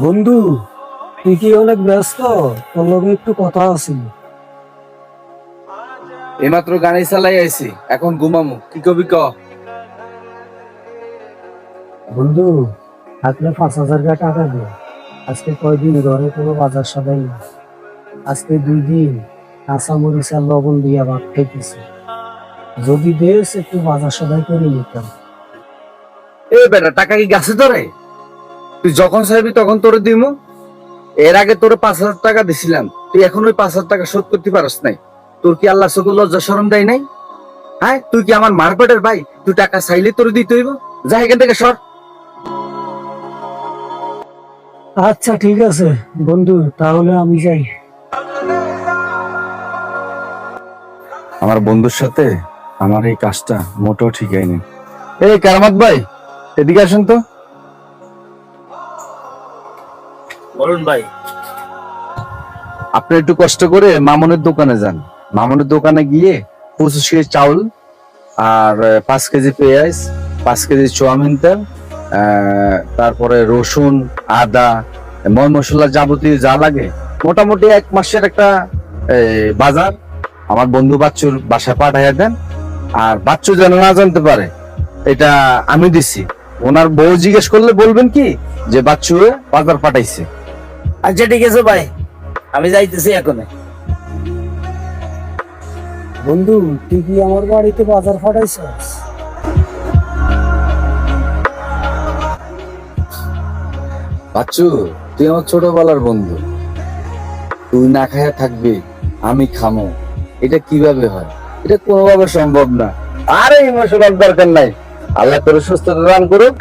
বন্ধু, তুই কি অনেক ব্যস্ত? তোর লগে একটু কথা আছে। এইমাত্র গাড়ি চালাই আইছি, এখন ঘুমামু। কি কবি ক? বন্ধু, থাকলে 5,000 টাকা দে। আজকে কয়দিন ঘরে কোনো বাজার সদাই না। আজকে 2 দিন কাঁচা মরিচ আর লবণ দিয়া ভাত খাইতেছি। যদি দেশ একটু বাজার সদাই করে নিতাম। এ বেটা, টাকা কি গাছে ধরে? তুই যখন চাইবি তখন তোরে দিমু। এর আগে তোরে 5,000 টাকা দিছিলাম, তুই এখন ওই 5,000 টাকা শোধ করতে পারস নাই। তোর কি আল্লাহ চোখে লজ্জা শরম দেয় নাই? হ্যাঁ, তুই কি আমার মারপেটের ভাই? তুই টাকা চাইলে তোরে দিতে হইব? যা এখান থেকে সর। আচ্ছা ঠিক আছে বন্ধু, তাহলে আমি যাই। আমার বন্ধুর সাথে আমার এই কাজটা মোটেও ঠিক হয়নি। এই কারামাত ভাই, এদিকে আসেন তো। বলুন ভাই। আপনি একটু কষ্ট করে মামুনের দোকানে যান। মামুনের দোকানে গিয়ে 25 কেজি চাউল আর 5 কেজি পেঁয়াজ, 5 কেজি চাউমিন তেল, তারপরে রসুন, আদা, ময় মশলা যাবতীয় যা লাগে, মোটামুটি 1 মাসের একটা বাজার আমার বন্ধু বাচ্চুর বাসায় পাঠাইয়া দেন। আর বাচ্চু যেন না জানতে পারে এটা আমি দিছি। ওনার বউ জিজ্ঞেস করলে বলবেন কি যে বাচ্চু বাজার পাঠাইছে। আচ্ছা ঠিক আছে ভাই, আমি যাইতেছি এখন। বন্ধু, তুই কি আমার বাড়িতে বাজার পাঠাইছিস? বাচ্চু, তুই আমার ছোটবেলার বন্ধু। তুই না খাইয়া থাকবি, আমি খামো, এটা কিভাবে হয়? এটা কোনোভাবে সম্ভব না। আরে ইমোশনাল দরকার নাই। আল্লাহ তোর সুস্থতা দান করুক।